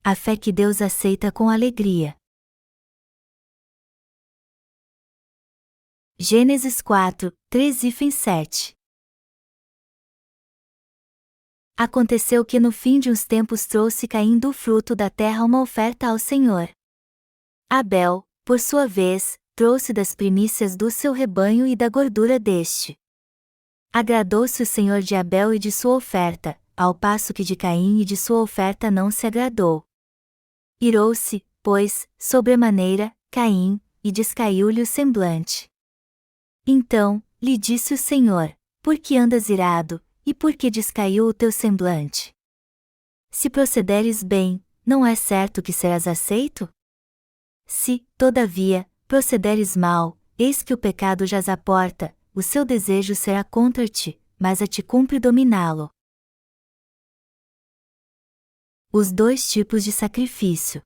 A fé que Deus aceita com alegria. Gênesis 4, 3-7. Aconteceu que no fim de uns tempos trouxe Caim do fruto da terra uma oferta ao Senhor. Abel, por sua vez, trouxe das primícias do seu rebanho e da gordura deste. Agradou-se o Senhor de Abel e de sua oferta, ao passo que de Caim e de sua oferta não se agradou. Irou-se, pois, sobremaneira, Caim, e descaiu-lhe o semblante. Então, lhe disse o Senhor: por que andas irado, e por que descaiu o teu semblante? Se procederes bem, não é certo que serás aceito? Se, todavia, procederes mal, eis que o pecado jaz à porta, o seu desejo será contra ti, mas a ti cumpre dominá-lo. Os dois tipos de sacrifício.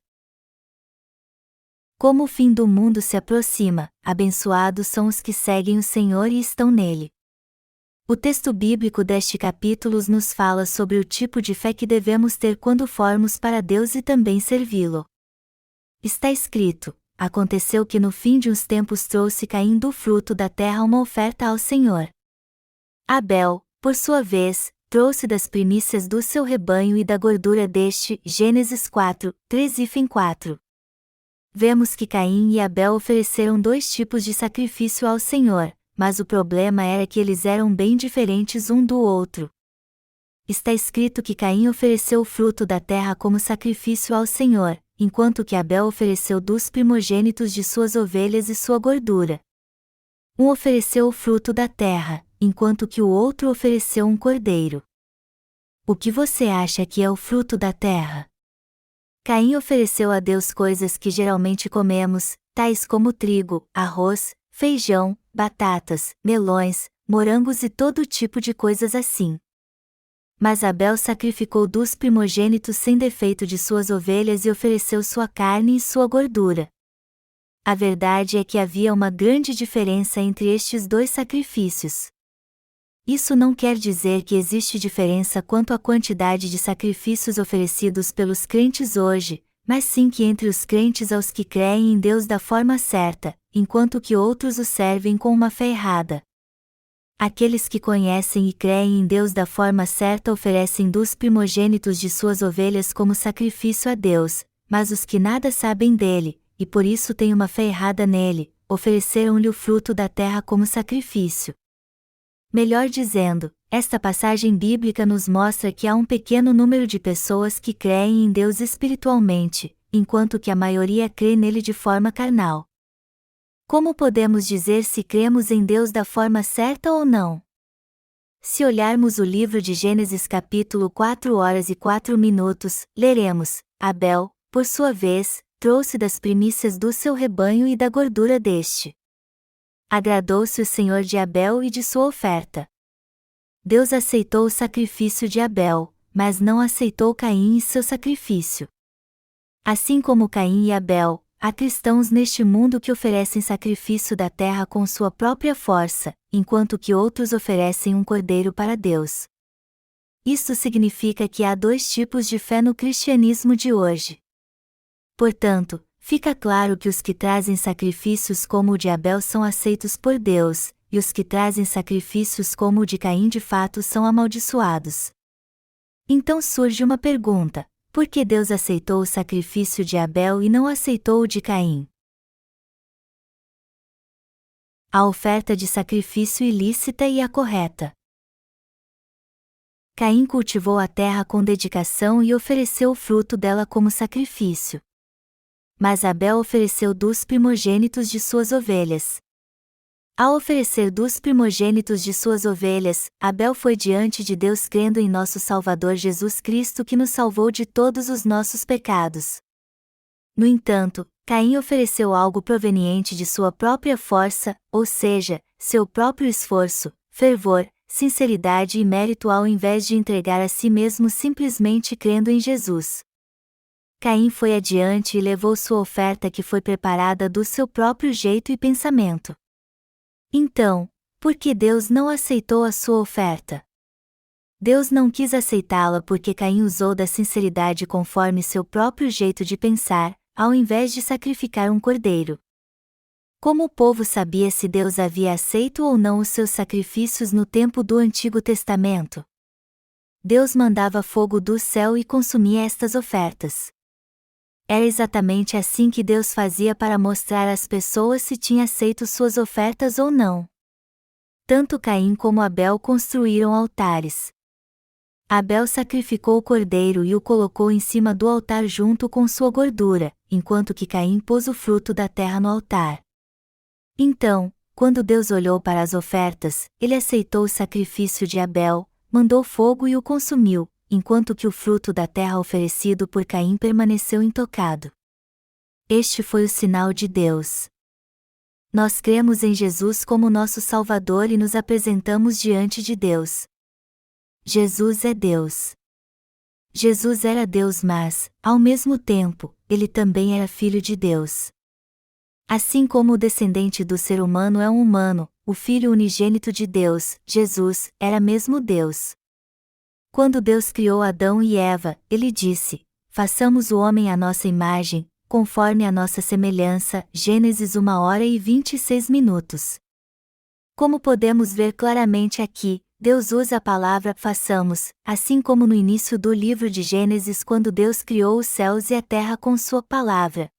Como o fim do mundo se aproxima, abençoados são os que seguem o Senhor e estão nele. O texto bíblico deste capítulo nos fala sobre o tipo de fé que devemos ter quando formos para Deus e também servi-lo. Está escrito: aconteceu que no fim de uns tempos trouxe Caim do fruto da terra uma oferta ao Senhor. Abel, por sua vez, trouxe das primícias do seu rebanho e da gordura deste. Gênesis 4, 3-4. Vemos que Caim e Abel ofereceram dois tipos de sacrifício ao Senhor, mas o problema era que eles eram bem diferentes um do outro. Está escrito que Caim ofereceu o fruto da terra como sacrifício ao Senhor, enquanto que Abel ofereceu dos primogênitos de suas ovelhas e sua gordura. Um ofereceu o fruto da terra, enquanto que o outro ofereceu um cordeiro. O que você acha que é o fruto da terra? Caim ofereceu a Deus coisas que geralmente comemos, tais como trigo, arroz, feijão, batatas, melões, morangos e todo tipo de coisas assim. Mas Abel sacrificou dos primogênitos sem defeito de suas ovelhas e ofereceu sua carne e sua gordura. A verdade é que havia uma grande diferença entre estes dois sacrifícios. Isso não quer dizer que existe diferença quanto à quantidade de sacrifícios oferecidos pelos crentes hoje, mas sim que entre os crentes há os que creem em Deus da forma certa, enquanto que outros o servem com uma fé errada. Aqueles que conhecem e creem em Deus da forma certa oferecem dos primogênitos de suas ovelhas como sacrifício a Deus, mas os que nada sabem dele, e por isso têm uma fé errada nele, ofereceram-lhe o fruto da terra como sacrifício. Melhor dizendo, esta passagem bíblica nos mostra que há um pequeno número de pessoas que creem em Deus espiritualmente, enquanto que a maioria crê nele de forma carnal. Como podemos dizer se cremos em Deus da forma certa ou não? Se olharmos o livro de Gênesis capítulo 4h04, leremos: Abel, por sua vez, trouxe das primícias do seu rebanho e da gordura deste. Agradou-se o Senhor de Abel e de sua oferta. Deus aceitou o sacrifício de Abel, mas não aceitou Caim e seu sacrifício. Assim como Caim e Abel, há cristãos neste mundo que oferecem sacrifício da terra com sua própria força, enquanto que outros oferecem um cordeiro para Deus. Isto significa que há dois tipos de fé no cristianismo de hoje. Portanto, fica claro que os que trazem sacrifícios como o de Abel são aceitos por Deus, e os que trazem sacrifícios como o de Caim de fato são amaldiçoados. Então surge uma pergunta: por que Deus aceitou o sacrifício de Abel e não aceitou o de Caim? A oferta de sacrifício ilícita e a correta. Caim cultivou a terra com dedicação e ofereceu o fruto dela como sacrifício. Mas Abel ofereceu dos primogênitos de suas ovelhas. Ao oferecer dos primogênitos de suas ovelhas, Abel foi diante de Deus crendo em nosso Salvador Jesus Cristo que nos salvou de todos os nossos pecados. No entanto, Caim ofereceu algo proveniente de sua própria força, ou seja, seu próprio esforço, fervor, sinceridade e mérito ao invés de entregar a si mesmo simplesmente crendo em Jesus. Caim foi adiante e levou sua oferta que foi preparada do seu próprio jeito e pensamento. Então, por que Deus não aceitou a sua oferta? Deus não quis aceitá-la porque Caim usou da sinceridade conforme seu próprio jeito de pensar, ao invés de sacrificar um cordeiro. Como o povo sabia se Deus havia aceito ou não os seus sacrifícios no tempo do Antigo Testamento? Deus mandava fogo do céu e consumia estas ofertas. Era exatamente assim que Deus fazia para mostrar às pessoas se tinha aceito suas ofertas ou não. Tanto Caim como Abel construíram altares. Abel sacrificou o cordeiro e o colocou em cima do altar junto com sua gordura, enquanto que Caim pôs o fruto da terra no altar. Então, quando Deus olhou para as ofertas, ele aceitou o sacrifício de Abel, mandou fogo e o consumiu, enquanto que o fruto da terra oferecido por Caim permaneceu intocado. Este foi o sinal de Deus. Nós cremos em Jesus como nosso Salvador e nos apresentamos diante de Deus. Jesus é Deus. Jesus era Deus, mas, ao mesmo tempo, ele também era Filho de Deus. Assim como o descendente do ser humano é um humano, o Filho unigênito de Deus, Jesus, era mesmo Deus. Quando Deus criou Adão e Eva, ele disse: façamos o homem à nossa imagem, conforme a nossa semelhança. Gênesis 1h26. Como podemos ver claramente aqui, Deus usa a palavra façamos, assim como no início do livro de Gênesis quando Deus criou os céus e a terra com sua palavra.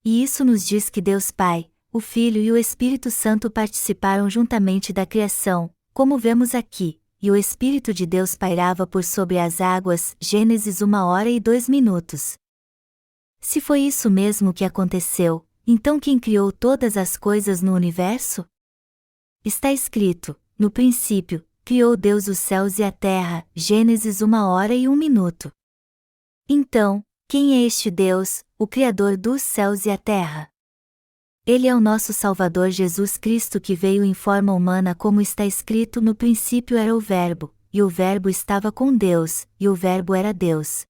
E isso nos diz que Deus Pai, o Filho e o Espírito Santo participaram juntamente da criação, como vemos aqui, e o Espírito de Deus pairava por sobre as águas. Gênesis 1h02. Se foi isso mesmo que aconteceu, então quem criou todas as coisas no universo? Está escrito: no princípio, criou Deus os céus e a terra. Gênesis 1h01. Então, quem é este Deus, o Criador dos céus e a terra? Ele é o nosso Salvador Jesus Cristo que veio em forma humana, como está escrito: no princípio era o Verbo, e o Verbo estava com Deus, e o Verbo era Deus.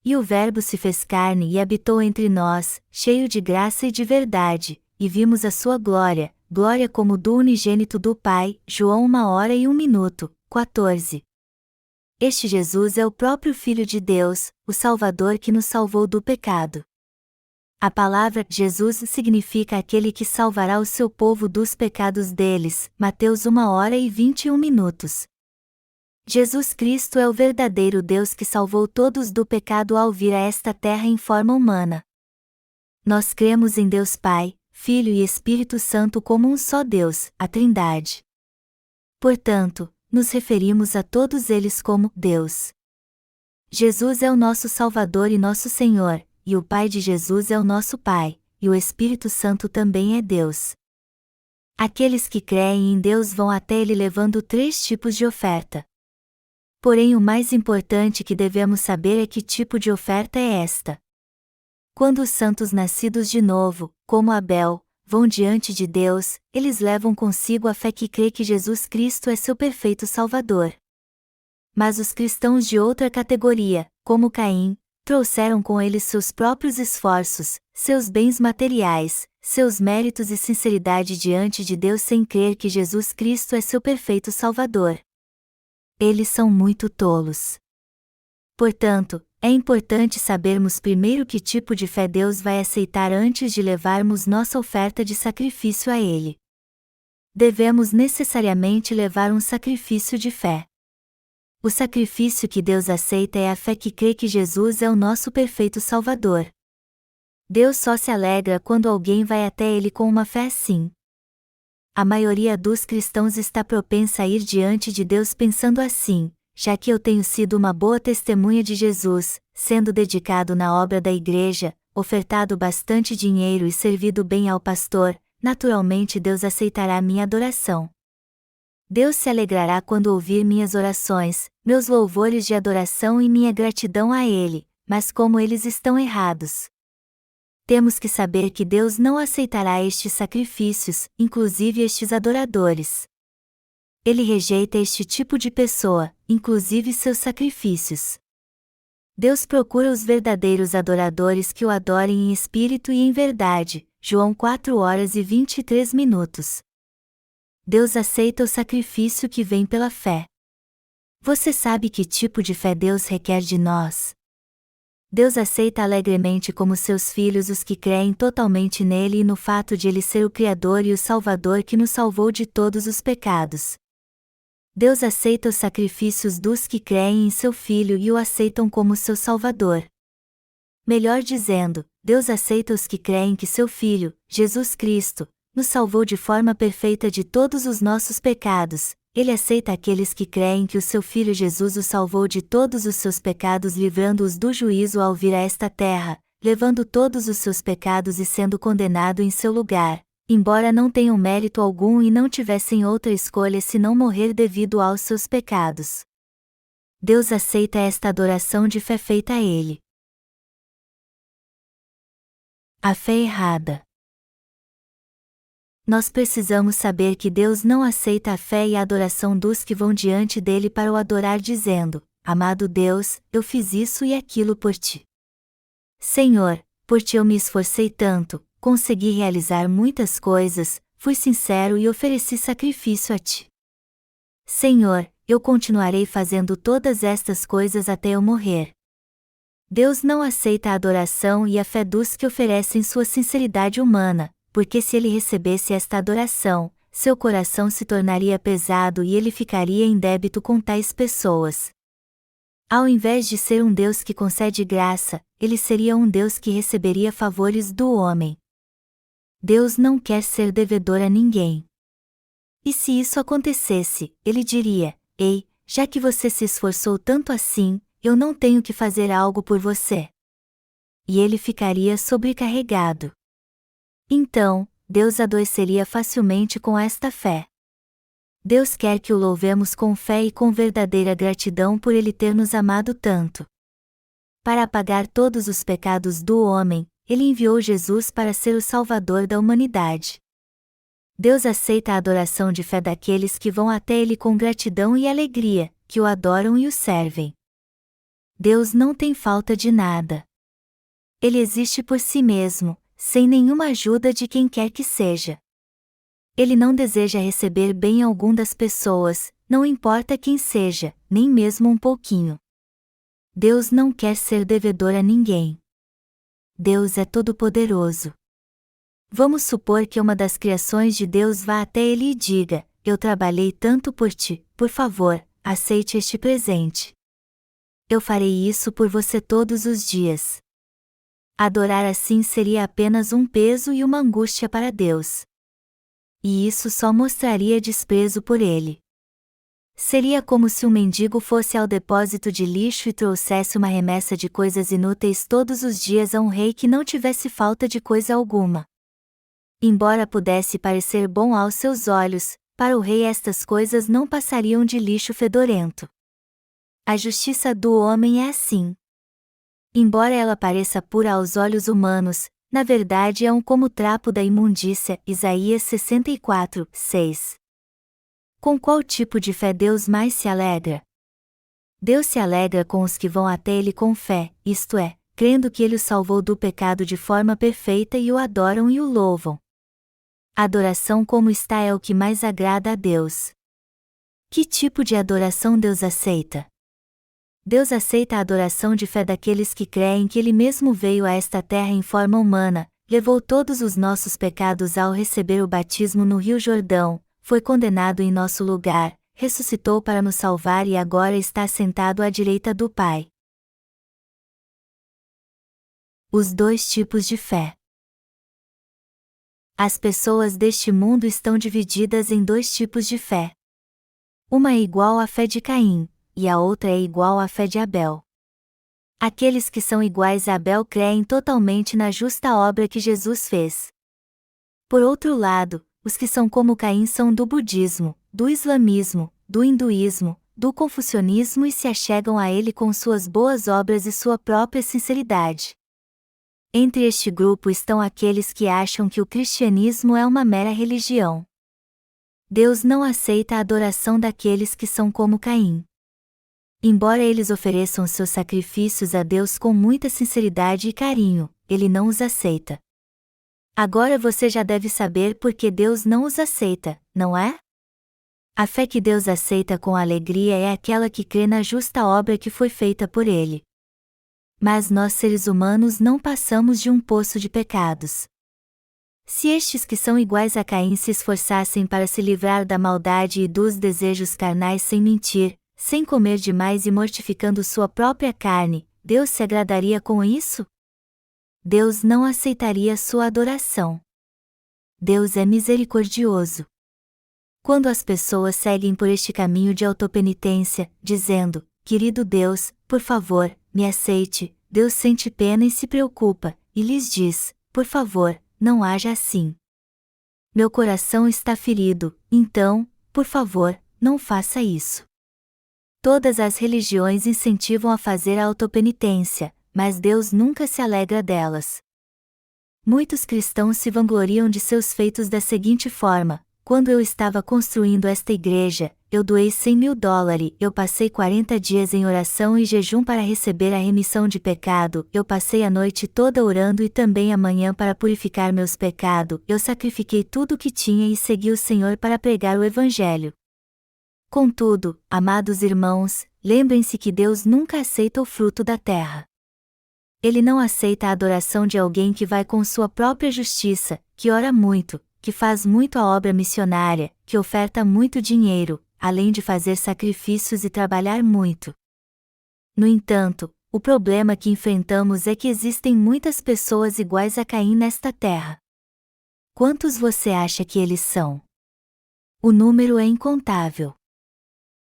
E o Verbo se fez carne e habitou entre nós, cheio de graça e de verdade, e vimos a sua glória, glória como do unigênito do Pai. João 1h01. 14. Este Jesus é o próprio Filho de Deus, o Salvador que nos salvou do pecado. A palavra Jesus significa aquele que salvará o seu povo dos pecados deles. Mateus 1h21. Jesus Cristo é o verdadeiro Deus que salvou todos do pecado ao vir a esta terra em forma humana. Nós cremos em Deus Pai, Filho e Espírito Santo como um só Deus, a Trindade. Portanto, nos referimos a todos eles como Deus. Jesus é o nosso Salvador e nosso Senhor, e o Pai de Jesus é o nosso Pai, e o Espírito Santo também é Deus. Aqueles que creem em Deus vão até Ele levando 3 tipos de oferta. Porém, o mais importante que devemos saber é que tipo de oferta é esta. Quando os santos nascidos de novo, como Abel, vão diante de Deus, eles levam consigo a fé que crê que Jesus Cristo é seu perfeito Salvador. Mas os cristãos de outra categoria, como Caim, trouxeram com eles seus próprios esforços, seus bens materiais, seus méritos e sinceridade diante de Deus sem crer que Jesus Cristo é seu perfeito Salvador. Eles são muito tolos. Portanto, é importante sabermos primeiro que tipo de fé Deus vai aceitar antes de levarmos nossa oferta de sacrifício a Ele. Devemos necessariamente levar um sacrifício de fé. O sacrifício que Deus aceita é a fé que crê que Jesus é o nosso perfeito Salvador. Deus só se alegra quando alguém vai até Ele com uma fé assim. A maioria dos cristãos está propensa a ir diante de Deus pensando assim: já que eu tenho sido uma boa testemunha de Jesus, sendo dedicado na obra da igreja, ofertado bastante dinheiro e servido bem ao pastor, naturalmente Deus aceitará minha adoração. Deus se alegrará quando ouvir minhas orações, meus louvores de adoração e minha gratidão a Ele, mas como eles estão errados. Temos que saber que Deus não aceitará estes sacrifícios, inclusive estes adoradores. Ele rejeita este tipo de pessoa, inclusive seus sacrifícios. Deus procura os verdadeiros adoradores que o adorem em espírito e em verdade. João 4h23. Deus aceita o sacrifício que vem pela fé. Você sabe que tipo de fé Deus requer de nós? Deus aceita alegremente como seus filhos os que creem totalmente nele e no fato de ele ser o Criador e o Salvador que nos salvou de todos os pecados. Deus aceita os sacrifícios dos que creem em seu Filho e o aceitam como seu Salvador. Melhor dizendo, Deus aceita os que creem que seu Filho, Jesus Cristo, nos salvou de forma perfeita de todos os nossos pecados. Ele aceita aqueles que creem que o seu Filho Jesus os salvou de todos os seus pecados, livrando-os do juízo ao vir a esta terra, levando todos os seus pecados e sendo condenado em seu lugar, embora não tenham mérito algum e não tivessem outra escolha senão morrer devido aos seus pecados. Deus aceita esta adoração de fé feita a Ele. A fé errada. Nós precisamos saber que Deus não aceita a fé e a adoração dos que vão diante dele para o adorar dizendo: Amado Deus, eu fiz isso e aquilo por ti. Senhor, por ti eu me esforcei tanto, consegui realizar muitas coisas, fui sincero e ofereci sacrifício a ti. Senhor, eu continuarei fazendo todas estas coisas até eu morrer. Deus não aceita a adoração e a fé dos que oferecem sua sinceridade humana, porque se ele recebesse esta adoração, seu coração se tornaria pesado e ele ficaria em débito com tais pessoas. Ao invés de ser um Deus que concede graça, ele seria um Deus que receberia favores do homem. Deus não quer ser devedor a ninguém. E se isso acontecesse, ele diria: Ei, já que você se esforçou tanto assim, eu não tenho que fazer algo por você. E ele ficaria sobrecarregado. Então, Deus adoeceria facilmente com esta fé. Deus quer que o louvemos com fé e com verdadeira gratidão por ele ter nos amado tanto. Para apagar todos os pecados do homem, ele enviou Jesus para ser o Salvador da humanidade. Deus aceita a adoração de fé daqueles que vão até ele com gratidão e alegria, que o adoram e o servem. Deus não tem falta de nada. Ele existe por si mesmo, sem nenhuma ajuda de quem quer que seja. Ele não deseja receber bem algum das pessoas, não importa quem seja, nem mesmo um pouquinho. Deus não quer ser devedor a ninguém. Deus é todo-poderoso. Vamos supor que uma das criações de Deus vá até ele e diga: Eu trabalhei tanto por ti, por favor, aceite este presente. Eu farei isso por você todos os dias. Adorar assim seria apenas um peso e uma angústia para Deus. E isso só mostraria desprezo por ele. Seria como se um mendigo fosse ao depósito de lixo e trouxesse uma remessa de coisas inúteis todos os dias a um rei que não tivesse falta de coisa alguma. Embora pudesse parecer bom aos seus olhos, para o rei estas coisas não passariam de lixo fedorento. A justiça do homem é assim. Embora ela pareça pura aos olhos humanos, na verdade é como trapo da imundícia. Isaías 64, 6. Com qual tipo de fé Deus mais se alegra? Deus se alegra com os que vão até ele com fé, isto é, crendo que ele os salvou do pecado de forma perfeita e o adoram e o louvam. A adoração como está é o que mais agrada a Deus. Que tipo de adoração Deus aceita? Deus aceita a adoração de fé daqueles que creem que ele mesmo veio a esta terra em forma humana, levou todos os nossos pecados ao receber o batismo no Rio Jordão, foi condenado em nosso lugar, ressuscitou para nos salvar e agora está sentado à direita do Pai. Os dois tipos de fé. As pessoas deste mundo estão divididas em dois tipos de fé. Uma é igual à fé de Caim, e a outra é igual à fé de Abel. Aqueles que são iguais a Abel creem totalmente na justa obra que Jesus fez. Por outro lado, os que são como Caim são do budismo, do islamismo, do hinduísmo, do confucionismo e se achegam a ele com suas boas obras e sua própria sinceridade. Entre este grupo estão aqueles que acham que o cristianismo é uma mera religião. Deus não aceita a adoração daqueles que são como Caim. Embora eles ofereçam seus sacrifícios a Deus com muita sinceridade e carinho, ele não os aceita. Agora você já deve saber por que Deus não os aceita, não é? A fé que Deus aceita com alegria é aquela que crê na justa obra que foi feita por Ele. Mas nós seres humanos não passamos de um poço de pecados. Se estes que são iguais a Caim se esforçassem para se livrar da maldade e dos desejos carnais sem mentir, sem comer demais e mortificando sua própria carne, Deus se agradaria com isso? Deus não aceitaria sua adoração. Deus é misericordioso. Quando as pessoas seguem por este caminho de autopenitência, dizendo, querido Deus, por favor, me aceite, Deus sente pena e se preocupa, e lhes diz, por favor, não haja assim. Meu coração está ferido, então, por favor, não faça isso. Todas as religiões incentivam a fazer a autopenitência, mas Deus nunca se alegra delas. Muitos cristãos se vangloriam de seus feitos da seguinte forma: quando eu estava construindo esta igreja, eu doei $100.000, eu passei 40 dias em oração e jejum para receber a remissão de pecado, eu passei a noite toda orando e também a manhã para purificar meus pecados, eu sacrifiquei tudo o que tinha e segui o Senhor para pregar o Evangelho. Contudo, amados irmãos, lembrem-se que Deus nunca aceita o fruto da terra. Ele não aceita a adoração de alguém que vai com sua própria justiça, que ora muito, que faz muito a obra missionária, que oferta muito dinheiro, além de fazer sacrifícios e trabalhar muito. No entanto, o problema que enfrentamos é que existem muitas pessoas iguais a Caim nesta terra. Quantos você acha que eles são? O número é incontável.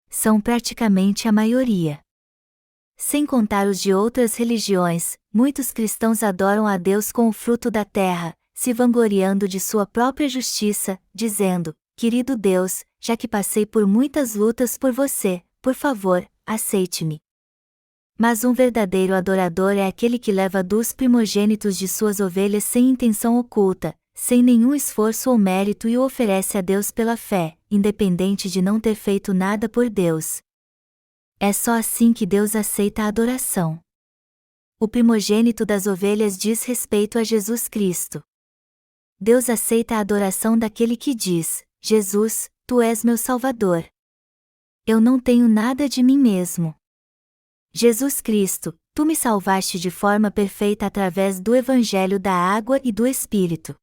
São praticamente a maioria. Sem contar os de outras religiões, muitos cristãos adoram a Deus com o fruto da terra, se vangloriando de sua própria justiça, dizendo, querido Deus, já que passei por muitas lutas por você, por favor, aceite-me. Mas um verdadeiro adorador é aquele que leva dos primogênitos de suas ovelhas sem intenção oculta, sem nenhum esforço ou mérito e o oferece a Deus pela fé, independente de não ter feito nada por Deus. É só assim que Deus aceita a adoração. O primogênito das ovelhas diz respeito a Jesus Cristo. Deus aceita a adoração daquele que diz, Jesus, Tu és meu Salvador. Eu não tenho nada de mim mesmo. Jesus Cristo, Tu me salvaste de forma perfeita através do Evangelho da água e do Espírito.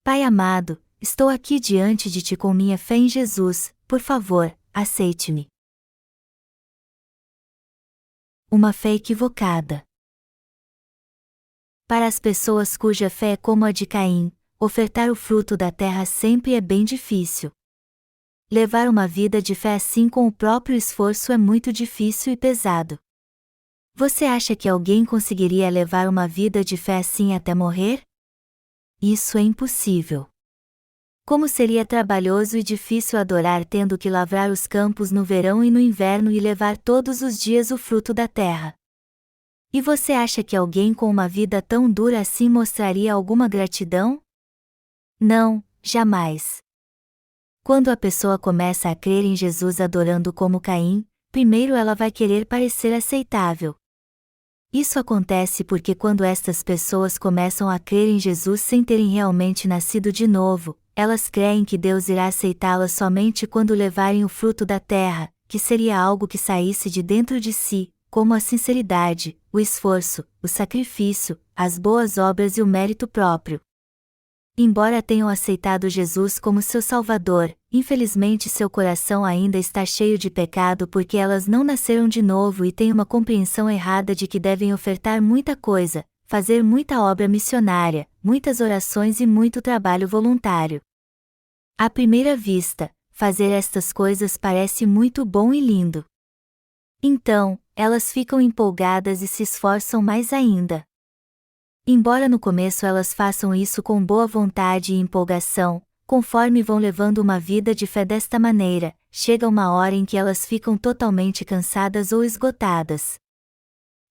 Pai amado, estou aqui diante de Ti com minha fé em Jesus, por favor, aceite-me. Uma fé equivocada. Para as pessoas cuja fé é como a de Caim, ofertar o fruto da terra sempre é bem difícil. Levar uma vida de fé assim com o próprio esforço é muito difícil e pesado. Você acha que alguém conseguiria levar uma vida de fé assim até morrer? Isso é impossível. Como seria trabalhoso e difícil adorar tendo que lavrar os campos no verão e no inverno e levar todos os dias o fruto da terra. E você acha que alguém com uma vida tão dura assim mostraria alguma gratidão? Não, jamais. Quando a pessoa começa a crer em Jesus adorando como Caim, primeiro ela vai querer parecer aceitável. Isso acontece porque quando estas pessoas começam a crer em Jesus sem terem realmente nascido de novo, elas creem que Deus irá aceitá-las somente quando levarem o fruto da terra, que seria algo que saísse de dentro de si, como a sinceridade, o esforço, o sacrifício, as boas obras e o mérito próprio. Embora tenham aceitado Jesus como seu Salvador, infelizmente seu coração ainda está cheio de pecado porque elas não nasceram de novo e têm uma compreensão errada de que devem ofertar muita coisa, fazer muita obra missionária, muitas orações e muito trabalho voluntário. À primeira vista, fazer estas coisas parece muito bom e lindo. Então, elas ficam empolgadas e se esforçam mais ainda. Embora no começo elas façam isso com boa vontade e empolgação, conforme vão levando uma vida de fé desta maneira, chega uma hora em que elas ficam totalmente cansadas ou esgotadas.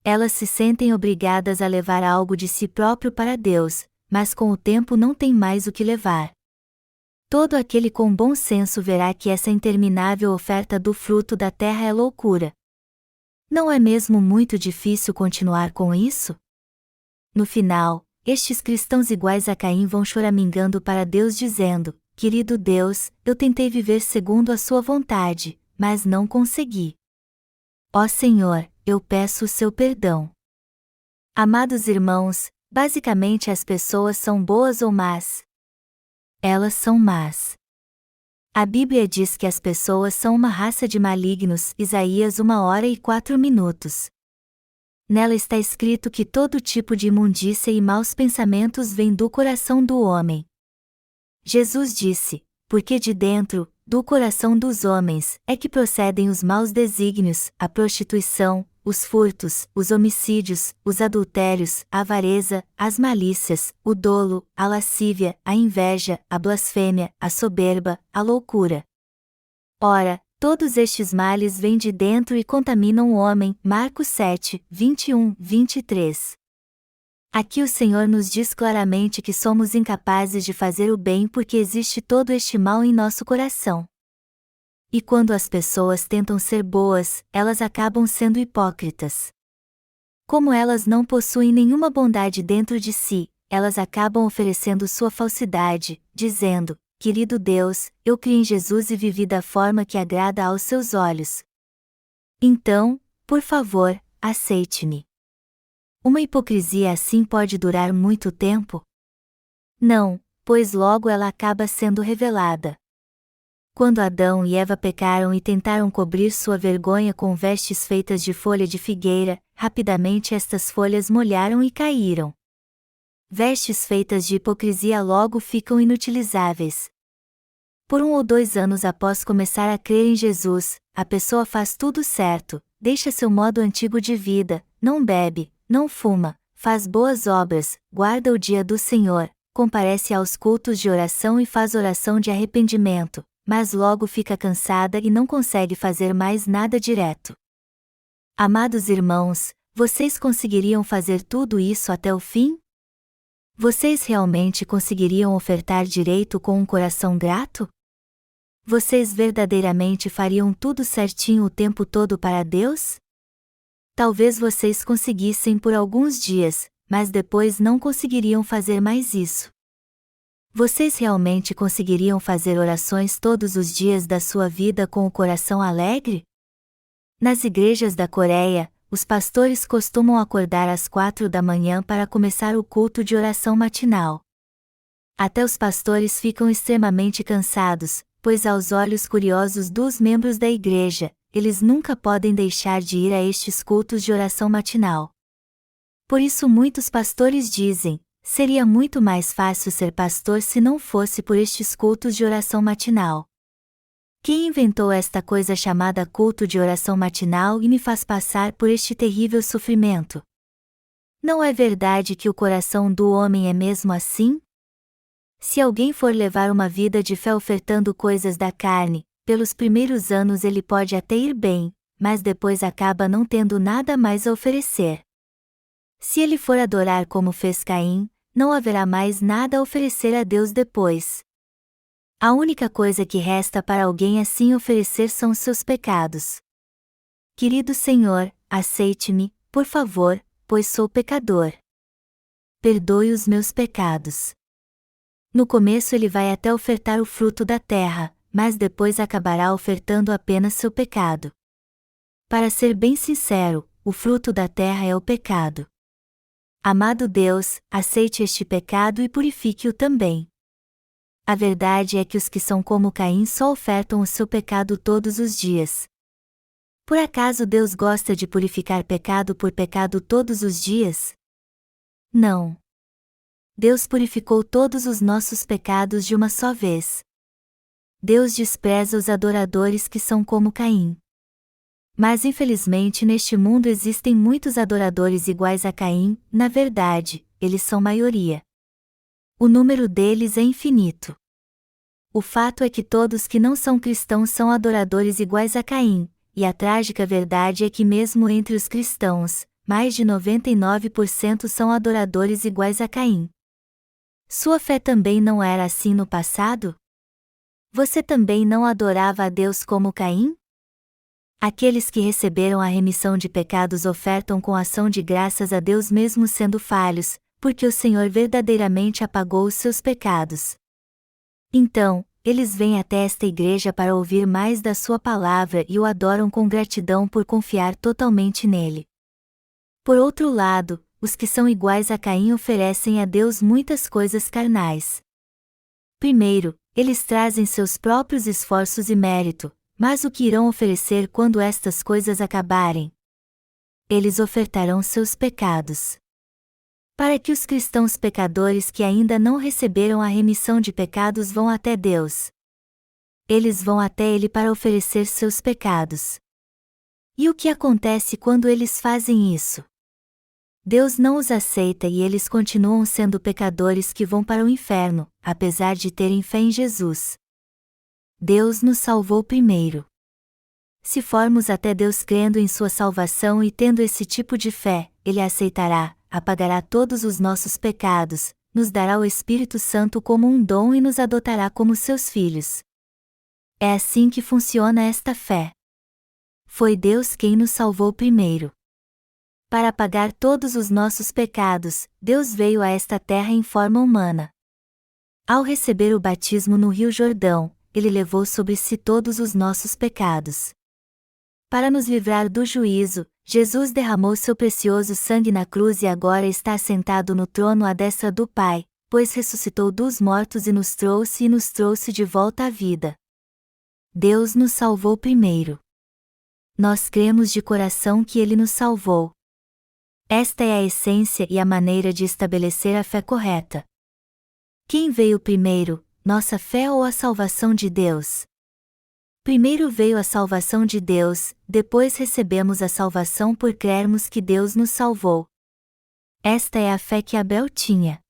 Elas se sentem obrigadas a levar algo de si próprio para Deus, mas com o tempo não tem mais o que levar. Todo aquele com bom senso verá que essa interminável oferta do fruto da terra é loucura. Não é mesmo muito difícil continuar com isso? No final, estes cristãos iguais a Caim vão choramingando para Deus dizendo, querido Deus, eu tentei viver segundo a sua vontade, mas não consegui. Ó Senhor, eu peço o seu perdão. Amados irmãos, basicamente as pessoas são boas ou más? Elas são más. A Bíblia diz que as pessoas são uma raça de malignos, Isaías 1h04. Nela está escrito que todo tipo de imundícia e maus pensamentos vem do coração do homem. Jesus disse, porque de dentro, do coração dos homens, é que procedem os maus desígnios, a prostituição, os furtos, os homicídios, os adultérios, a avareza, as malícias, o dolo, a lascívia, a inveja, a blasfêmia, a soberba, a loucura. Ora, todos estes males vêm de dentro e contaminam o homem. Marcos 7, 21, 23. Aqui o Senhor nos diz claramente que somos incapazes de fazer o bem porque existe todo este mal em nosso coração. E quando as pessoas tentam ser boas, elas acabam sendo hipócritas. Como elas não possuem nenhuma bondade dentro de si, elas acabam oferecendo sua falsidade, dizendo, querido Deus, eu criei em Jesus e vivi da forma que agrada aos seus olhos. Então, por favor, aceite-me. Uma hipocrisia assim pode durar muito tempo? Não, pois logo ela acaba sendo revelada. Quando Adão e Eva pecaram e tentaram cobrir sua vergonha com vestes feitas de folha de figueira, rapidamente estas folhas molharam e caíram. Vestes feitas de hipocrisia logo ficam inutilizáveis. Por 1 ou 2 anos após começar a crer em Jesus, a pessoa faz tudo certo, deixa seu modo antigo de vida, não bebe, não fuma, faz boas obras, guarda o dia do Senhor, comparece aos cultos de oração e faz oração de arrependimento, mas logo fica cansada e não consegue fazer mais nada direto. Amados irmãos, vocês conseguiriam fazer tudo isso até o fim? Vocês realmente conseguiriam ofertar direito com um coração grato? Vocês verdadeiramente fariam tudo certinho o tempo todo para Deus? Talvez vocês conseguissem por alguns dias, mas depois não conseguiriam fazer mais isso. Vocês realmente conseguiriam fazer orações todos os dias da sua vida com o coração alegre? Nas igrejas da Coreia, os pastores costumam acordar às 4 da manhã para começar o culto de oração matinal. Até os pastores ficam extremamente cansados, pois aos olhos curiosos dos membros da igreja, eles nunca podem deixar de ir a estes cultos de oração matinal. Por isso muitos pastores dizem, seria muito mais fácil ser pastor se não fosse por estes cultos de oração matinal. Quem inventou esta coisa chamada culto de oração matinal e me faz passar por este terrível sofrimento? Não é verdade que o coração do homem é mesmo assim? Se alguém for levar uma vida de fé ofertando coisas da carne, pelos primeiros anos ele pode até ir bem, mas depois acaba não tendo nada mais a oferecer. Se ele for adorar como fez Caim, não haverá mais nada a oferecer a Deus depois. A única coisa que resta para alguém assim oferecer são os seus pecados. Querido Senhor, aceite-me, por favor, pois sou pecador. Perdoe os meus pecados. No começo ele vai até ofertar o fruto da terra, mas depois acabará ofertando apenas seu pecado. Para ser bem sincero, o fruto da terra é o pecado. Amado Deus, aceite este pecado e purifique-o também. A verdade é que os que são como Caim só ofertam o seu pecado todos os dias. Por acaso Deus gosta de purificar pecado por pecado todos os dias? Não. Deus purificou todos os nossos pecados de uma só vez. Deus despreza os adoradores que são como Caim. Mas infelizmente neste mundo existem muitos adoradores iguais a Caim, na verdade, eles são maioria. O número deles é infinito. O fato é que todos que não são cristãos são adoradores iguais a Caim, e a trágica verdade é que mesmo entre os cristãos, mais de 99% são adoradores iguais a Caim. Sua fé também não era assim no passado? Você também não adorava a Deus como Caim? Aqueles que receberam a remissão de pecados ofertam com ação de graças a Deus mesmo sendo falhos, porque o Senhor verdadeiramente apagou os seus pecados. Então, eles vêm até esta igreja para ouvir mais da sua palavra e o adoram com gratidão por confiar totalmente nele. Por outro lado, os que são iguais a Caim oferecem a Deus muitas coisas carnais. Primeiro, eles trazem seus próprios esforços e mérito, mas o que irão oferecer quando estas coisas acabarem? Eles ofertarão seus pecados. Para que os cristãos pecadores que ainda não receberam a remissão de pecados vão até Deus. Eles vão até Ele para oferecer seus pecados. E o que acontece quando eles fazem isso? Deus não os aceita e eles continuam sendo pecadores que vão para o inferno, apesar de terem fé em Jesus. Deus nos salvou primeiro. Se formos até Deus crendo em sua salvação e tendo esse tipo de fé, Ele a aceitará, apagará todos os nossos pecados, nos dará o Espírito Santo como um dom e nos adotará como seus filhos. É assim que funciona esta fé. Foi Deus quem nos salvou primeiro. Para apagar todos os nossos pecados, Deus veio a esta terra em forma humana. Ao receber o batismo no Rio Jordão, Ele levou sobre si todos os nossos pecados. Para nos livrar do juízo, Jesus derramou seu precioso sangue na cruz e agora está assentado no trono à destra do Pai, pois ressuscitou dos mortos e nos trouxe de volta à vida. Deus nos salvou primeiro. Nós cremos de coração que Ele nos salvou. Esta é a essência e a maneira de estabelecer a fé correta. Quem veio primeiro, nossa fé ou a salvação de Deus? Primeiro veio a salvação de Deus, depois recebemos a salvação por crermos que Deus nos salvou. Esta é a fé que Abel tinha.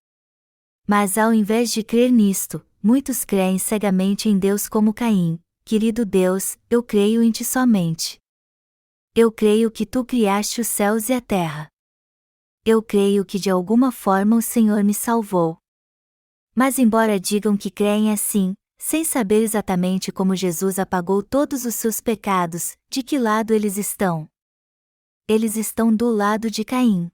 Mas ao invés de crer nisto, muitos creem cegamente em Deus como Caim. Querido Deus, eu creio em Ti somente. Eu creio que Tu criaste os céus e a terra. Eu creio que de alguma forma o Senhor me salvou. Mas embora digam que creem assim, sem saber exatamente como Jesus apagou todos os seus pecados, de que lado eles estão? Eles estão do lado de Caim.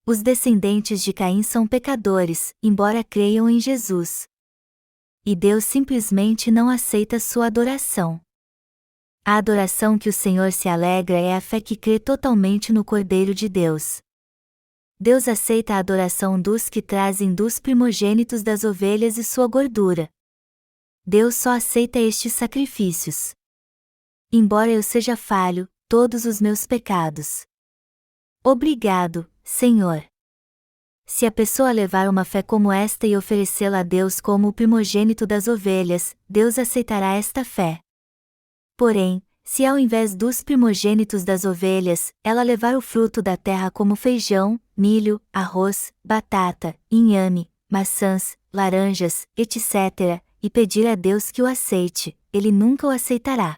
Os descendentes de Caim são pecadores, embora creiam em Jesus. E Deus simplesmente não aceita sua adoração. A adoração que o Senhor se alegra é a fé que crê totalmente no Cordeiro de Deus. Deus aceita a adoração dos que trazem dos primogênitos das ovelhas e sua gordura. Deus só aceita estes sacrifícios. Embora eu seja falho, todos os meus pecados. Obrigado, Senhor. Se a pessoa levar uma fé como esta e oferecê-la a Deus como o primogênito das ovelhas, Deus aceitará esta fé. Porém, se ao invés dos primogênitos das ovelhas, ela levar o fruto da terra como feijão, milho, arroz, batata, inhame, maçãs, laranjas, etc., e pedir a Deus que o aceite, Ele nunca o aceitará.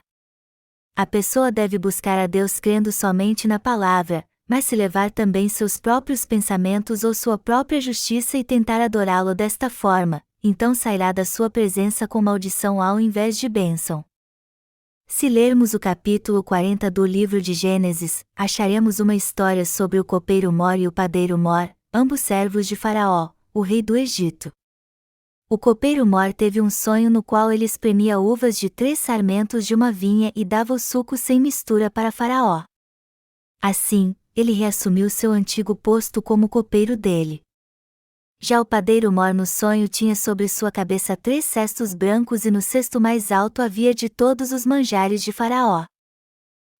A pessoa deve buscar a Deus crendo somente na palavra, mas se levar também seus próprios pensamentos ou sua própria justiça e tentar adorá-lo desta forma, então sairá da sua presença com maldição ao invés de bênção. Se lermos o capítulo 40 do livro de Gênesis, acharemos uma história sobre o copeiro Mor e o padeiro Mor, ambos servos de Faraó, o rei do Egito. O copeiro Mor teve um sonho no qual ele espremia uvas de 3 sarmentos de uma vinha e dava o suco sem mistura para Faraó. Assim, ele reassumiu seu antigo posto como copeiro dele. Já o padeiro Mor no sonho tinha sobre sua cabeça 3 cestos brancos e no cesto mais alto havia de todos os manjares de Faraó.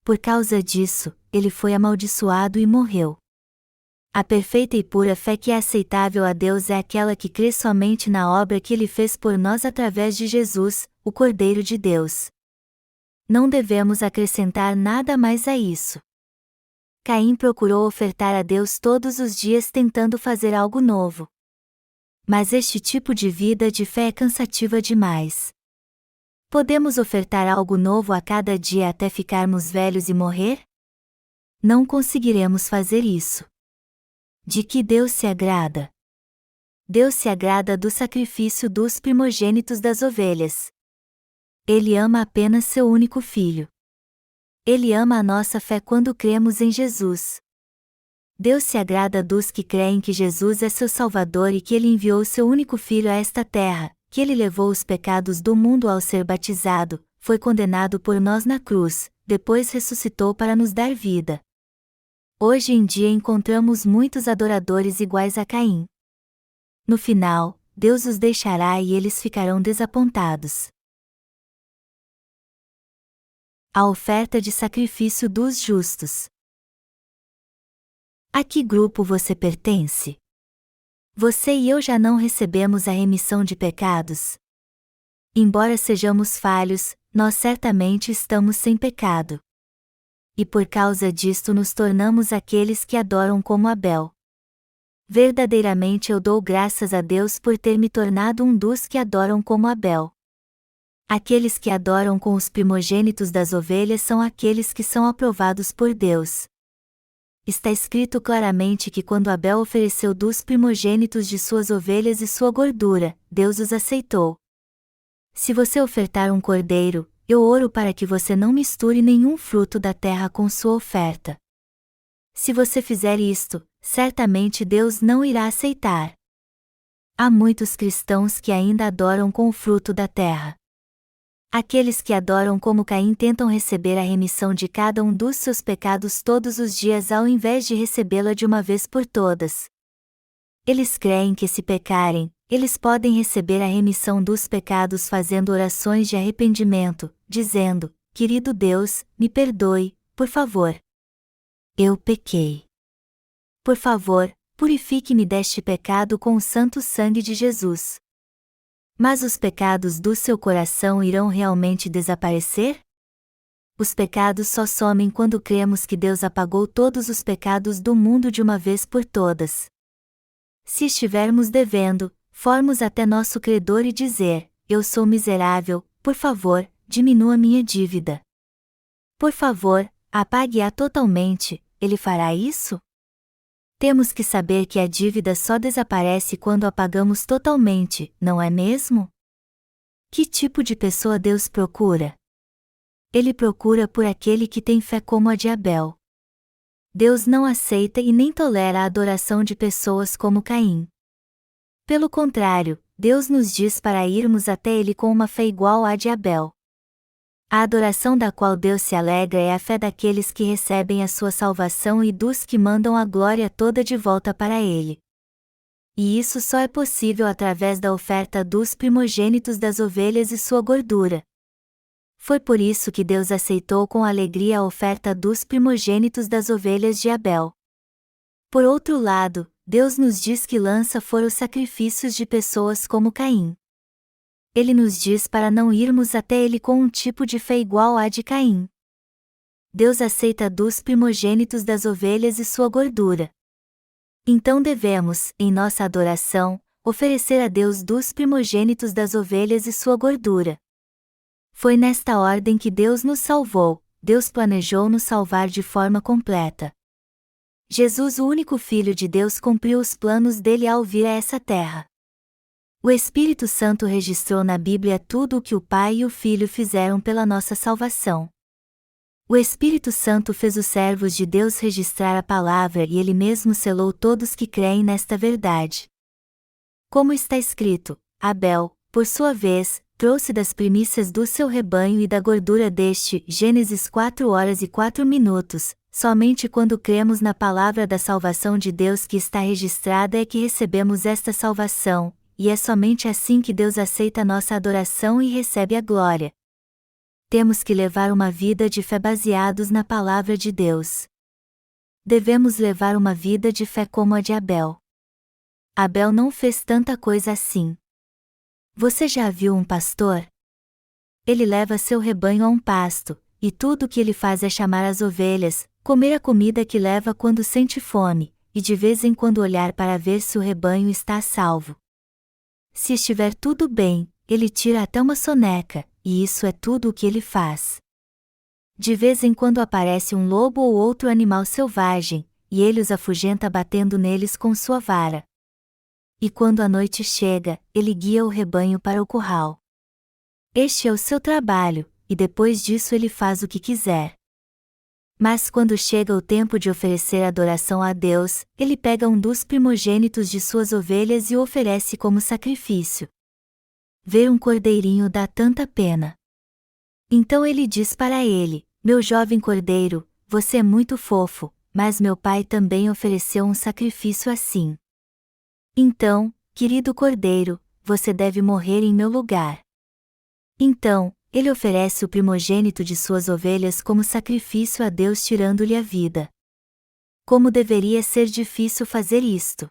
Por causa disso, ele foi amaldiçoado e morreu. A perfeita e pura fé que é aceitável a Deus é aquela que crê somente na obra que Ele fez por nós através de Jesus, o Cordeiro de Deus. Não devemos acrescentar nada mais a isso. Caim procurou ofertar a Deus todos os dias tentando fazer algo novo. Mas este tipo de vida de fé é cansativa demais. Podemos ofertar algo novo a cada dia até ficarmos velhos e morrer? Não conseguiremos fazer isso. De que Deus se agrada? Deus se agrada do sacrifício dos primogênitos das ovelhas. Ele ama apenas seu único filho. Ele ama a nossa fé quando cremos em Jesus. Deus se agrada dos que creem que Jesus é seu Salvador e que Ele enviou seu único Filho a esta terra, que ele levou os pecados do mundo ao ser batizado, foi condenado por nós na cruz, depois ressuscitou para nos dar vida. Hoje em dia encontramos muitos adoradores iguais a Caim. No final, Deus os deixará e eles ficarão desapontados. A oferta de sacrifício dos justos. A que grupo você pertence? Você e eu já não recebemos a remissão de pecados? Embora sejamos falhos, nós certamente estamos sem pecado. E por causa disto nos tornamos aqueles que adoram como Abel. Verdadeiramente eu dou graças a Deus por ter me tornado um dos que adoram como Abel. Aqueles que adoram com os primogênitos das ovelhas são aqueles que são aprovados por Deus. Está escrito claramente que quando Abel ofereceu dos primogênitos de suas ovelhas e sua gordura, Deus os aceitou. Se você ofertar um cordeiro, eu oro para que você não misture nenhum fruto da terra com sua oferta. Se você fizer isto, certamente Deus não irá aceitar. Há muitos cristãos que ainda adoram com o fruto da terra. Aqueles que adoram como Caim tentam receber a remissão de cada um dos seus pecados todos os dias ao invés de recebê-la de uma vez por todas. Eles creem que se pecarem, eles podem receber a remissão dos pecados fazendo orações de arrependimento, dizendo: Querido Deus, me perdoe, por favor. Eu pequei. Por favor, purifique-me deste pecado com o santo sangue de Jesus. Mas os pecados do seu coração irão realmente desaparecer? Os pecados só somem quando cremos que Deus apagou todos os pecados do mundo de uma vez por todas. Se estivermos devendo, formos até nosso credor e dizer: Eu sou miserável, por favor, diminua minha dívida. Por favor, apague-a totalmente, ele fará isso? Temos que saber que a dívida só desaparece quando a pagamos totalmente, não é mesmo? Que tipo de pessoa Deus procura? Ele procura por aquele que tem fé como a de Abel. Deus não aceita e nem tolera a adoração de pessoas como Caim. Pelo contrário, Deus nos diz para irmos até Ele com uma fé igual à de Abel. A adoração da qual Deus se alegra é a fé daqueles que recebem a sua salvação e dos que mandam a glória toda de volta para Ele. E isso só é possível através da oferta dos primogênitos das ovelhas e sua gordura. Foi por isso que Deus aceitou com alegria a oferta dos primogênitos das ovelhas de Abel. Por outro lado, Deus nos diz que lança fora os sacrifícios de pessoas como Caim. Ele nos diz para não irmos até Ele com um tipo de fé igual à de Caim. Deus aceita dos primogênitos das ovelhas e sua gordura. Então devemos, em nossa adoração, oferecer a Deus dos primogênitos das ovelhas e sua gordura. Foi nesta ordem que Deus nos salvou, Deus planejou nos salvar de forma completa. Jesus, o único Filho de Deus, cumpriu os planos dele ao vir a essa terra. O Espírito Santo registrou na Bíblia tudo o que o Pai e o Filho fizeram pela nossa salvação. O Espírito Santo fez os servos de Deus registrar a palavra e ele mesmo selou todos que creem nesta verdade. Como está escrito, Abel, por sua vez, trouxe das primícias do seu rebanho e da gordura deste, Gênesis 4h04. Somente quando cremos na palavra da salvação de Deus que está registrada é que recebemos esta salvação, e é somente assim que Deus aceita nossa adoração e recebe a glória. Temos que levar uma vida de fé baseados na palavra de Deus. Devemos levar uma vida de fé como a de Abel. Abel não fez tanta coisa assim. Você já viu um pastor? Ele leva seu rebanho a um pasto, e tudo o que ele faz é chamar as ovelhas, comer a comida que leva quando sente fome, e de vez em quando olhar para ver se o rebanho está a salvo. Se estiver tudo bem, ele tira até uma soneca, e isso é tudo o que ele faz. De vez em quando aparece um lobo ou outro animal selvagem, e ele os afugenta batendo neles com sua vara. E quando a noite chega, ele guia o rebanho para o curral. Este é o seu trabalho, e depois disso ele faz o que quiser. Mas quando chega o tempo de oferecer adoração a Deus, ele pega um dos primogênitos de suas ovelhas e o oferece como sacrifício. ver um cordeirinho dá tanta pena. Então ele diz para ele: meu jovem cordeiro, você é muito fofo, mas meu pai também ofereceu um sacrifício assim. Então, querido cordeiro, você deve morrer em meu lugar. Então, ele oferece o primogênito de suas ovelhas como sacrifício a Deus, tirando-lhe a vida. Como deveria ser difícil fazer isto?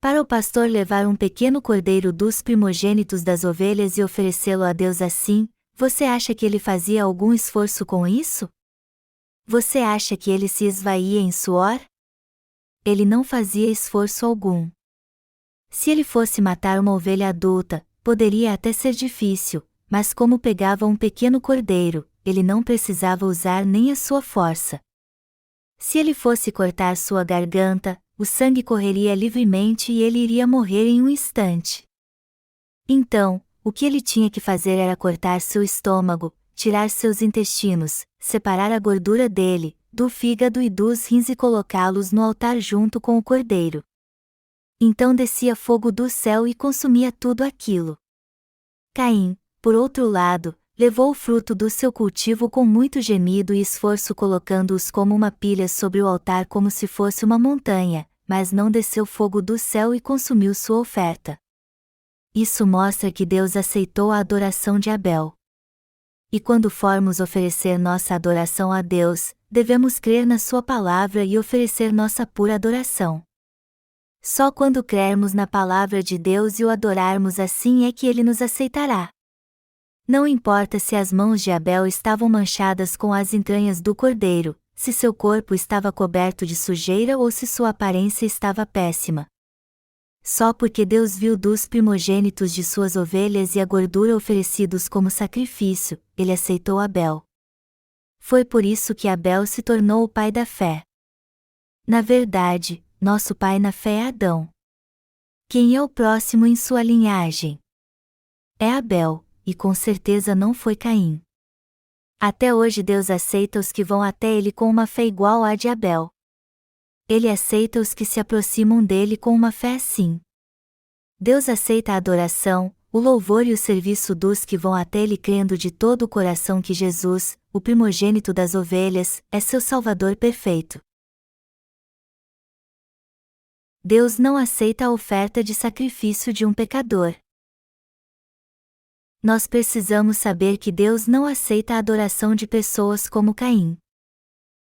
Para o pastor levar um pequeno cordeiro dos primogênitos das ovelhas e oferecê-lo a Deus assim, você acha que ele fazia algum esforço com isso? Você acha que ele se esvaía em suor? Ele não fazia esforço algum. Se ele fosse matar uma ovelha adulta, poderia até ser difícil, mas como pegava um pequeno cordeiro, ele não precisava usar nem a sua força. Se ele fosse cortar sua garganta, o sangue correria livremente e ele iria morrer em um instante. Então, o que ele tinha que fazer era cortar seu estômago, tirar seus intestinos, separar a gordura dele, do fígado e dos rins e colocá-los no altar junto com o cordeiro. Então descia fogo do céu e consumia tudo aquilo. Caim, por outro lado, levou o fruto do seu cultivo com muito gemido e esforço, colocando-os como uma pilha sobre o altar como se fosse uma montanha, mas não desceu fogo do céu e consumiu sua oferta. Isso mostra que Deus aceitou a adoração de Abel. E quando formos oferecer nossa adoração a Deus, devemos crer na sua palavra e oferecer nossa pura adoração. Só quando crermos na palavra de Deus e o adorarmos assim é que ele nos aceitará. Não importa se as mãos de Abel estavam manchadas com as entranhas do cordeiro, se seu corpo estava coberto de sujeira ou se sua aparência estava péssima. Só porque Deus viu dos primogênitos de suas ovelhas e a gordura oferecidos como sacrifício, ele aceitou Abel. Foi por isso que Abel se tornou o pai da fé. Na verdade, nosso pai na fé é Adão. Quem é o próximo em sua linhagem? É Abel, e com certeza não foi Caim. Até hoje Deus aceita os que vão até ele com uma fé igual à de Abel. Ele aceita os que se aproximam dele com uma fé assim. Deus aceita a adoração, o louvor e o serviço dos que vão até ele crendo de todo o coração que Jesus, o primogênito das ovelhas, é seu Salvador perfeito. Deus não aceita a oferta de sacrifício de um pecador. Nós precisamos saber que Deus não aceita a adoração de pessoas como Caim.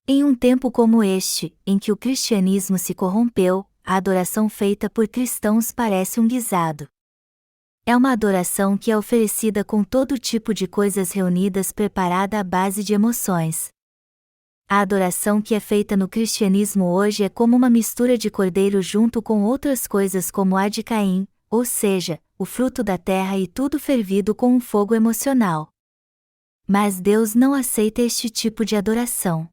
Em um tempo como este, em que o cristianismo se corrompeu, a adoração feita por cristãos parece um guisado. É uma adoração que é oferecida com todo tipo de coisas reunidas, preparada à base de emoções. A adoração que é feita no cristianismo hoje é como uma mistura de cordeiro junto com outras coisas como a de Caim, ou seja, o fruto da terra e tudo fervido com um fogo emocional. Mas Deus não aceita este tipo de adoração.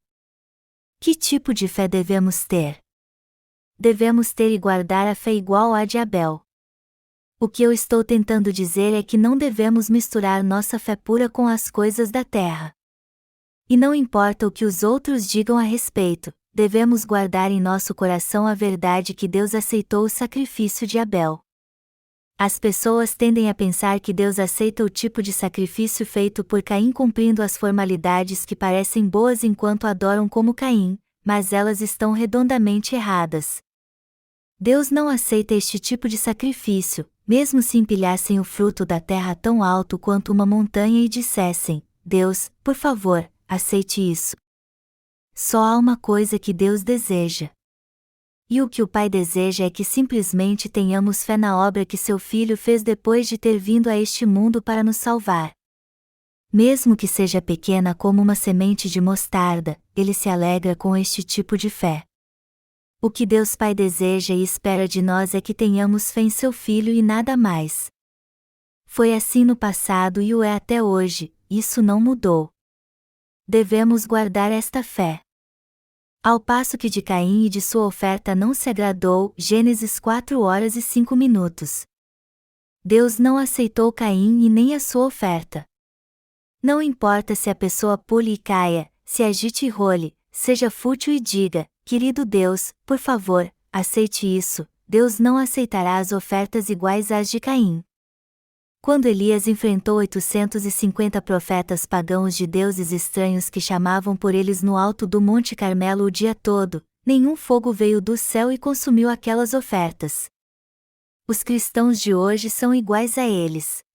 Que tipo de fé devemos ter? Devemos ter e guardar a fé igual à de Abel. O que eu estou tentando dizer é que não devemos misturar nossa fé pura com as coisas da terra. E não importa o que os outros digam a respeito, devemos guardar em nosso coração a verdade que Deus aceitou o sacrifício de Abel. As pessoas tendem a pensar que Deus aceita o tipo de sacrifício feito por Caim cumprindo as formalidades que parecem boas enquanto adoram como Caim, mas elas estão redondamente erradas. Deus não aceita este tipo de sacrifício, mesmo se empilhassem o fruto da terra tão alto quanto uma montanha e dissessem: Deus, por favor, aceite isso. Só há uma coisa que Deus deseja. E o que o Pai deseja é que simplesmente tenhamos fé na obra que seu Filho fez depois de ter vindo a este mundo para nos salvar. Mesmo que seja pequena como uma semente de mostarda, ele se alegra com este tipo de fé. O que Deus Pai deseja e espera de nós é que tenhamos fé em seu Filho e nada mais. Foi assim no passado e o é até hoje, isso não mudou. Devemos guardar esta fé. Ao passo que de Caim e de sua oferta não se agradou, Gênesis 4:05. Deus não aceitou Caim e nem a sua oferta. Não importa se a pessoa pule e caia, se agite e role, seja fútil e diga: querido Deus, por favor, aceite isso, Deus não aceitará as ofertas iguais às de Caim. Quando Elias enfrentou 850 profetas pagãos de deuses estranhos que chamavam por eles no alto do Monte Carmelo o dia todo, nenhum fogo veio do céu e consumiu aquelas ofertas. Os cristãos de hoje são iguais a eles.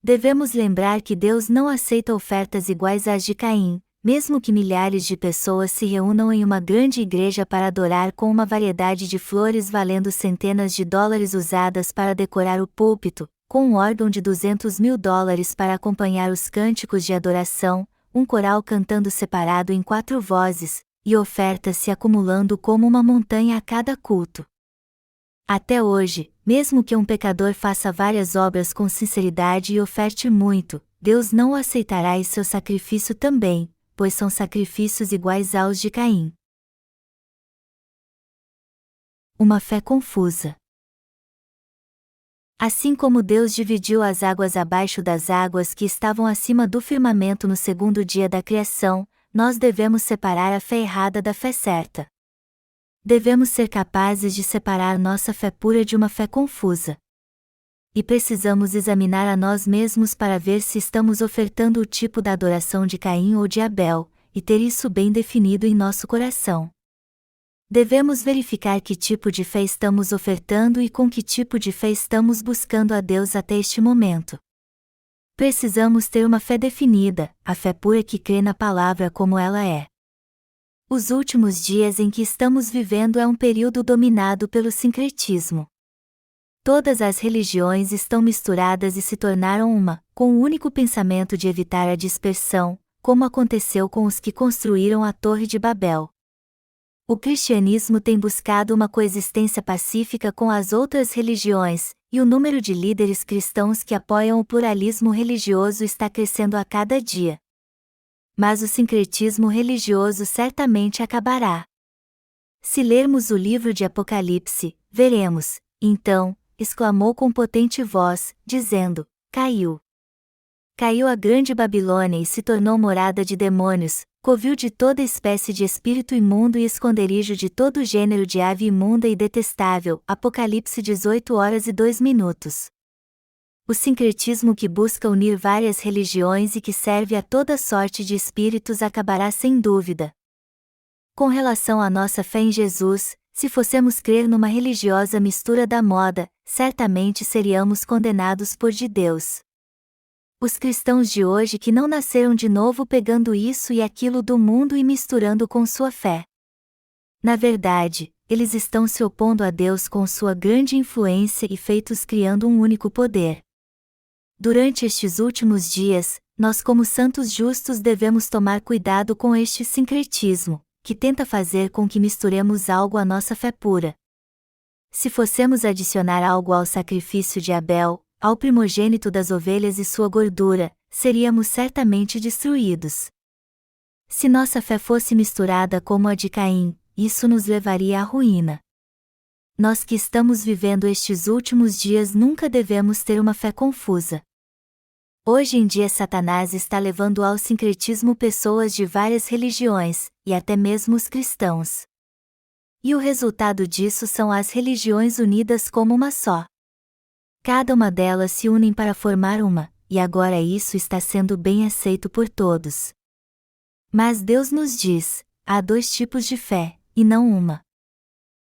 Devemos lembrar que Deus não aceita ofertas iguais às de Caim, mesmo que milhares de pessoas se reúnam em uma grande igreja para adorar com uma variedade de flores valendo centenas de dólares usadas para decorar o púlpito, com um órgão de $200.000 para acompanhar os cânticos de adoração, um coral cantando separado em 4 vozes, e ofertas se acumulando como uma montanha a cada culto. Até hoje, mesmo que um pecador faça várias obras com sinceridade e oferte muito, Deus não o aceitará e seu sacrifício também, pois são sacrifícios iguais aos de Caim. Uma fé confusa. Assim como Deus dividiu as águas abaixo das águas que estavam acima do firmamento no 2º dia da criação, nós devemos separar a fé errada da fé certa. Devemos ser capazes de separar nossa fé pura de uma fé confusa. E precisamos examinar a nós mesmos para ver se estamos ofertando o tipo da adoração de Caim ou de Abel, e ter isso bem definido em nosso coração. Devemos verificar que tipo de fé estamos ofertando e com que tipo de fé estamos buscando a Deus até este momento. Precisamos ter uma fé definida, a fé pura que crê na palavra como ela é. Os últimos dias em que estamos vivendo é um período dominado pelo sincretismo. Todas as religiões estão misturadas e se tornaram uma, com o único pensamento de evitar a dispersão, como aconteceu com os que construíram a Torre de Babel. O cristianismo tem buscado uma coexistência pacífica com as outras religiões, e o número de líderes cristãos que apoiam o pluralismo religioso está crescendo a cada dia. Mas o sincretismo religioso certamente acabará. Se lermos o livro de Apocalipse, veremos, então, exclamou com potente voz, dizendo: caiu. Caiu a grande Babilônia e se tornou morada de demônios, covil de toda espécie de espírito imundo e esconderijo de todo gênero de ave imunda e detestável. Apocalipse 18h02. O sincretismo que busca unir várias religiões e que serve a toda sorte de espíritos acabará sem dúvida. Com relação à nossa fé em Jesus, se fossemos crer numa religiosa mistura da moda, certamente seríamos condenados por de Deus. Os cristãos de hoje que não nasceram de novo pegando isso e aquilo do mundo e misturando com sua fé. Na verdade, eles estão se opondo a Deus com sua grande influência e feitos criando um único poder. Durante estes últimos dias, nós como santos justos devemos tomar cuidado com este sincretismo, que tenta fazer com que misturemos algo à nossa fé pura. Se fossemos adicionar algo ao sacrifício de Abel, ao primogênito das ovelhas e sua gordura, seríamos certamente destruídos. Se nossa fé fosse misturada como a de Caim, isso nos levaria à ruína. Nós que estamos vivendo estes últimos dias nunca devemos ter uma fé confusa. Hoje em dia Satanás está levando ao sincretismo pessoas de várias religiões, e até mesmo os cristãos. E o resultado disso são as religiões unidas como uma só. Cada uma delas se unem para formar uma, e agora isso está sendo bem aceito por todos. Mas Deus nos diz: há 2 tipos de fé, e não uma.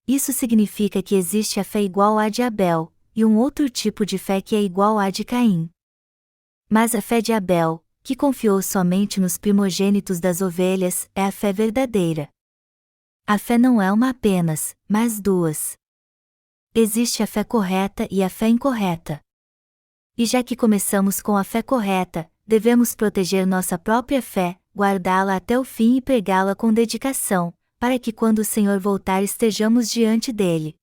Isso significa que existe a fé igual à de Abel, e um outro tipo de fé que é igual à de Caim. Mas a fé de Abel, que confiou somente nos primogênitos das ovelhas, é a fé verdadeira. A fé não é uma apenas, mas 2. Existe a fé correta e a fé incorreta. E já que começamos com a fé correta, devemos proteger nossa própria fé, guardá-la até o fim e pregá-la com dedicação, para que quando o Senhor voltar estejamos diante dele,